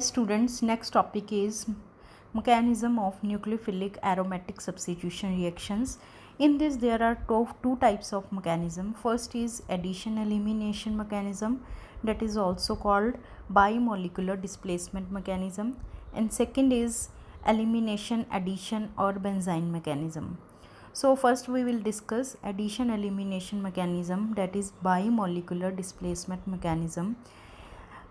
Students, next topic is mechanism of nucleophilic aromatic substitution reactions. In this, there are two types of mechanism. First is addition elimination mechanism, that is also called bimolecular displacement mechanism, and second is elimination addition or benzene mechanism. So first we will discuss addition elimination mechanism, that is bimolecular displacement mechanism.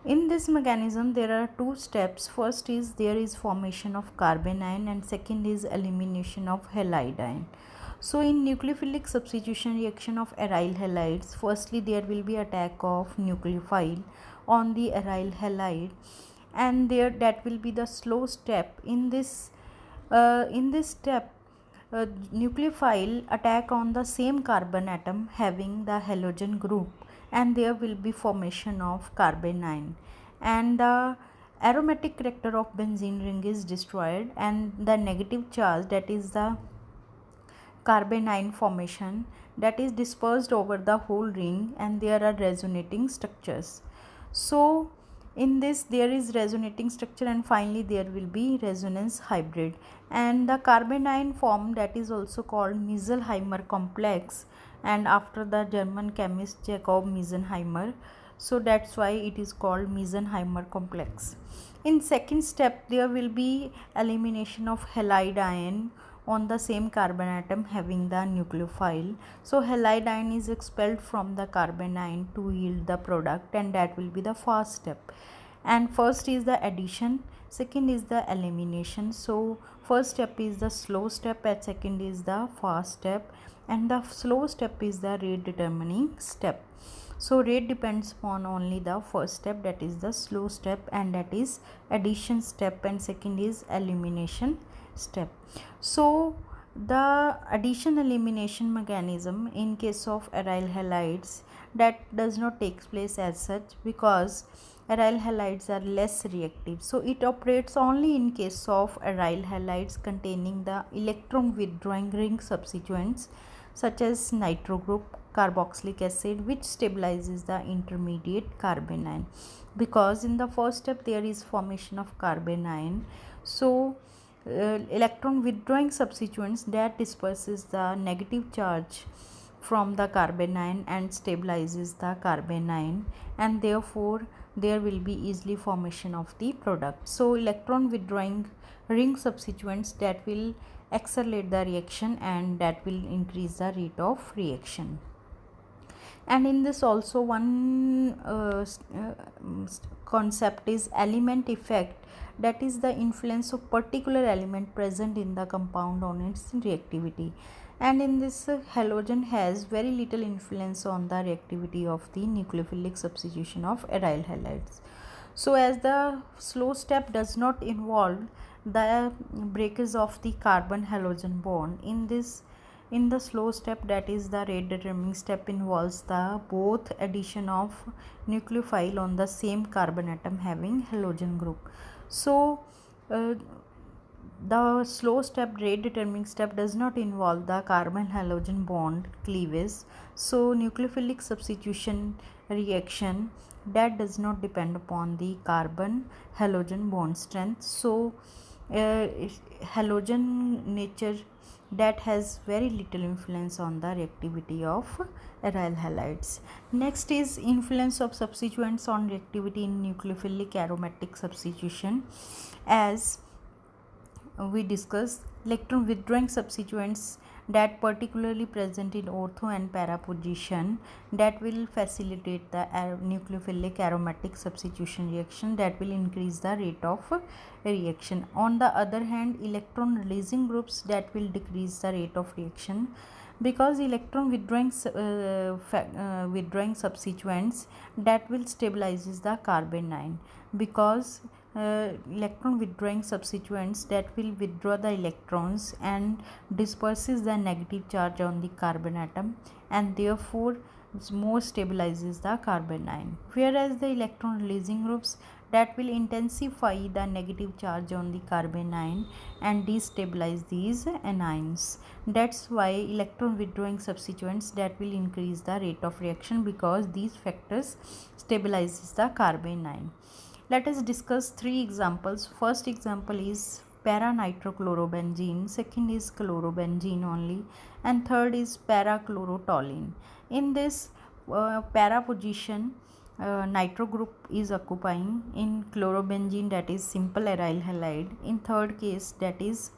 In this mechanism there are two steps. First is there is formation of carbon ion and second is elimination of halide ion. So in nucleophilic substitution reaction of aryl halides, firstly there will be attack of nucleophile on the aryl halide, and there that will be the slow step. In this step, nucleophile attack on the same carbon atom having the halogen group, and there will be formation of carbon ion, and the aromatic character of benzene ring is destroyed, and the negative charge, that is the carbon ion formation, that is dispersed over the whole ring, and there are resonating structures. So in this there is resonating structure, and finally there will be resonance hybrid, and the carbon ion form, that is also called Meselheimer complex, and after the German chemist Jacob Mesenheimer, so that's why it is called Mesenheimer complex. In second step there will be elimination of halide ion on the same carbon atom having the nucleophile. So halide ion is expelled from the carbon ion to yield the product, and that will be the first step. And first is the addition, second is the elimination. So first step is the slow step and second is the fast step, and the slow step is the rate determining step. So rate depends upon only the first step, that is the slow step, and that is addition step, and second is elimination step. So the addition elimination mechanism in case of aryl halides, that does not take place as such, because aryl halides are less reactive. So it operates only in case of aryl halides containing the electron withdrawing ring substituents such as nitro group, carboxylic acid, which stabilizes the intermediate carbon ion, because in the first step there is formation of carbon ion. So electron withdrawing substituents that disperses the negative charge from the carbon ion and stabilizes the carbon ion, and therefore there will be easily formation of the product. So electron withdrawing ring substituents that will accelerate the reaction, and that will increase the rate of reaction. And in this also one concept is element effect, that is the influence of particular element present in the compound on its reactivity. And in this halogen has very little influence on the reactivity of the nucleophilic substitution of aryl halides. So as the slow step does not involve the breakage of the carbon halogen bond, in the slow step, that is the rate determining step, involves the both addition of nucleophile on the same carbon atom having halogen group. So the slow step, rate determining step, does not involve the carbon halogen bond cleavage. So nucleophilic substitution reaction that does not depend upon the carbon halogen bond strength. So halogen nature that has very little influence on the reactivity of aryl halides. Next is influence of substituents on reactivity in nucleophilic aromatic substitution. As we discussed, electron withdrawing substituents that particularly present in ortho and para position, that will facilitate the nucleophilic aromatic substitution reaction, that will increase the rate of reaction. On the other hand, electron releasing groups that will decrease the rate of reaction, because electron withdrawing substituents that will stabilizes the carbon ion, because electron withdrawing substituents that will withdraw the electrons and disperses the negative charge on the carbon atom, and therefore more stabilizes the carbon ion, whereas the electron releasing groups that will intensify the negative charge on the carbon ion and destabilize these anions. That's why electron withdrawing substituents that will increase the rate of reaction, because these factors stabilizes the carbon ion. Let us discuss three examples. First example is para-nitrochlorobenzene, second is chlorobenzene only, and third is para-chlorotoluene. In this para position, nitro group is occupying. In chlorobenzene, that is simple aryl halide. In third case, that is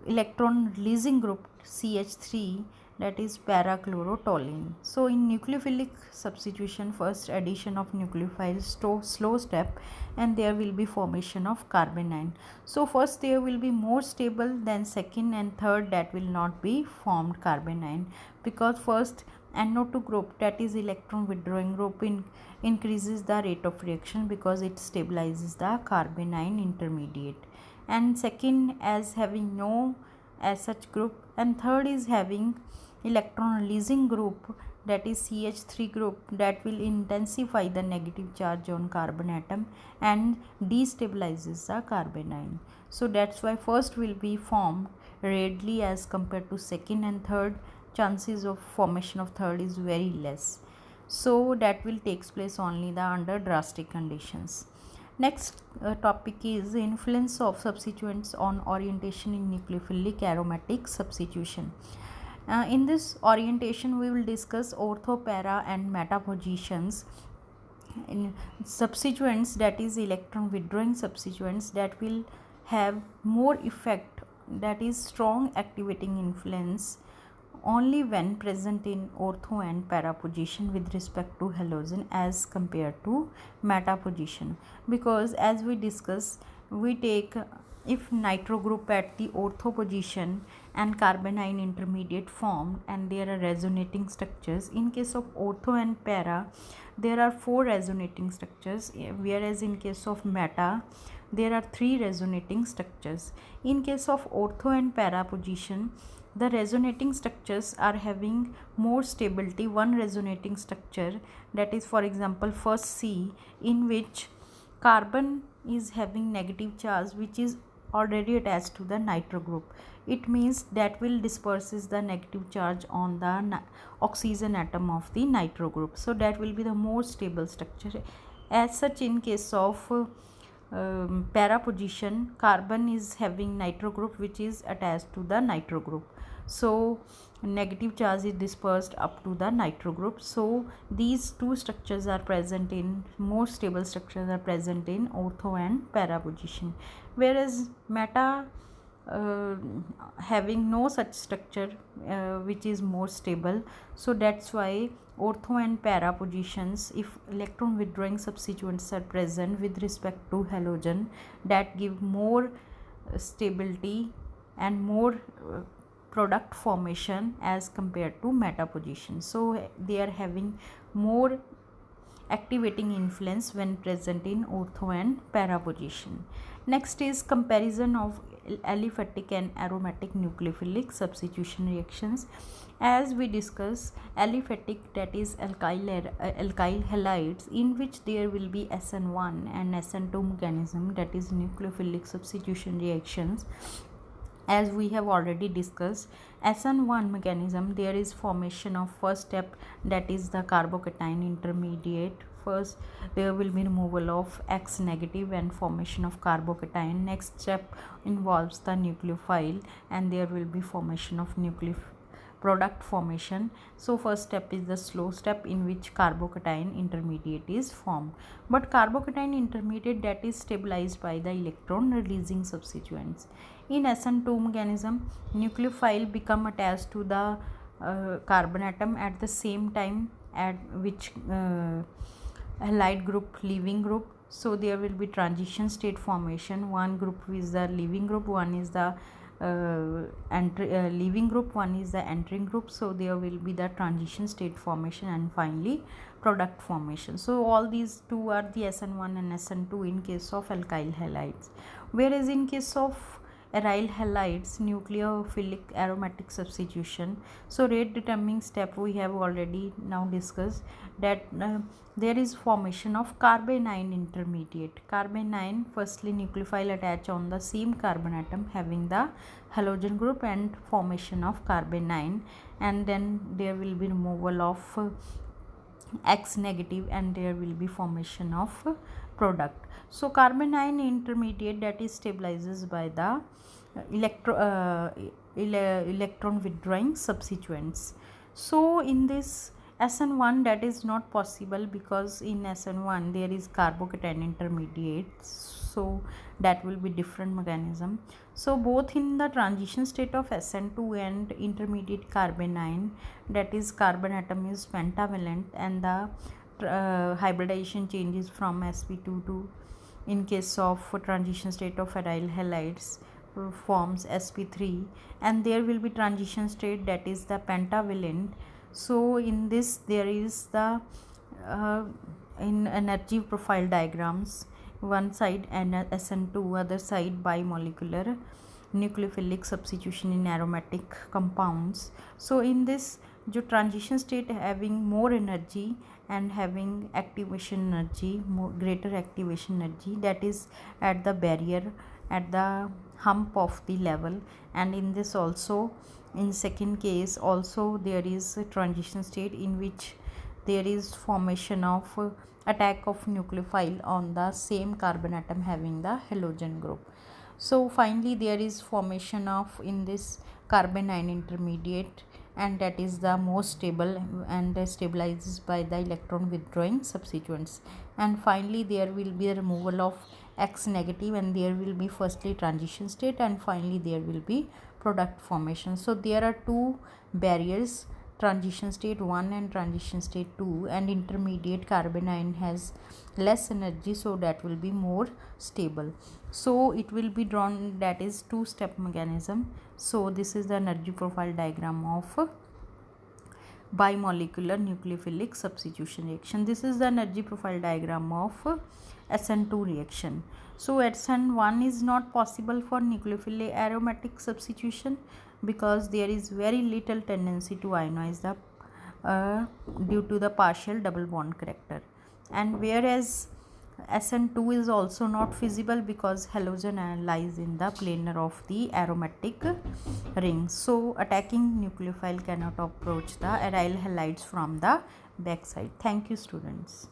electron releasing group CH3, that is para-chlorotoluene. So in nucleophilic substitution, first addition of nucleophile slow step, and there will be formation of carbanion. So first there will be more stable, then second and third that will not be formed carbanion, because first NO2 group, that is electron withdrawing group, increases the rate of reaction because it stabilizes the carbanion intermediate, and second as having no as such group, and third is having electron releasing group, that is CH3 group, that will intensify the negative charge on carbon atom and destabilizes the carbanion. So that's why first will be formed readily as compared to second, and third chances of formation of third is very less. So that will takes place only the under drastic conditions. Next topic is influence of substituents on orientation in nucleophilic aromatic substitution. In this orientation, we will discuss ortho, para, and meta positions. In substituents, that is electron withdrawing substituents, that will have more effect, that is strong activating influence, only when present in ortho and para position with respect to halogen as compared to meta position. Because as we discuss, we take if nitro group at the ortho position and carbanion intermediate formed and there are resonating structures. In case of ortho and para, there are 4 resonating structures, whereas in case of meta there are 3 resonating structures. In case of ortho and para position, the resonating structures are having more stability. One resonating structure, that is for example first C, in which carbon is having negative charge which is already attached to the nitro group. It means that will disperses the negative charge on the oxygen atom of the nitro group. So that will be the more stable structure. As such, in case of para position, carbon is having nitro group which is attached to the nitro group. So negative charge is dispersed up to the nitro group. So these two structures are present in, more stable structures are present in ortho and para position, whereas meta having no such structure which is more stable. So that's why ortho and para positions, if electron withdrawing substituents are present with respect to halogen, that give more stability and more product formation as compared to meta position. So they are having more activating influence when present in ortho and para position. Next is comparison of aliphatic and aromatic nucleophilic substitution reactions. As we discuss, aliphatic, that is alkyl halides, in which there will be SN1 and SN2 mechanism, that is nucleophilic substitution reactions. As we have already discussed, SN1 mechanism, there is formation of first step, that is the carbocation intermediate. First there will be removal of X negative and formation of carbocation. Next step involves the nucleophile and there will be formation of product formation. So first step is the slow step in which carbocation intermediate is formed. But carbocation intermediate, that is stabilized by the electron releasing substituents. In SN2 mechanism, nucleophile become attached to the carbon atom at the same time at which halide group leaving group. So there will be transition state formation. One group is the leaving group, one is the leaving group, one is the entering group. So there will be the transition state formation and finally product formation. So all these two are the SN1 and SN2 in case of alkyl halides, whereas in case of aryl halides, nucleophilic aromatic substitution, so rate determining step we have already now discussed, that there is formation of carbanion intermediate. Carbanion, firstly nucleophile attach on the same carbon atom having the halogen group and formation of carbanion, and then there will be removal of X negative and there will be formation of product. So carbon ion intermediate, that is stabilizes by the electron withdrawing substituents. So in this SN1, that is not possible because in SN1 there is carbocation intermediate, so that will be different mechanism. So both in the transition state of SN2 and intermediate carbon ion, that is carbon atom is pentavalent and the hybridization changes from sp2 to, in case of transition state of aryl halides, forms sp3, and there will be transition state that is the pentavalent. So in this there is the in energy profile diagrams, one side and SN2, other side bimolecular nucleophilic substitution in aromatic compounds. So in this जो transition state having more energy and having activation energy, more greater activation energy, that is at the barrier, at the hump of the level. And in this also, in second case also, there is a transition state in which there is formation of attack of nucleophile on the same carbon atom having the halogen group. So finally there is formation of in this carbon ion intermediate, and that is the most stable and stabilizes by the electron withdrawing substituents. And finally there will be a removal of X negative, and there will be firstly transition state and finally there will be product formation. So there are two barriers, transition state 1 and transition state 2, and intermediate carbon ion has less energy, so that will be more stable. So it will be drawn, that is two step mechanism. So this is the energy profile diagram of bimolecular nucleophilic substitution reaction. This is the energy profile diagram of SN2 reaction. So SN1 is not possible for nucleophilic aromatic substitution because there is very little tendency to ionize the due to the partial double bond character, and whereas SN2 is also not feasible because halogen lies in the planar of the aromatic ring. So attacking nucleophile cannot approach the aryl halides from the backside. Thank you, students.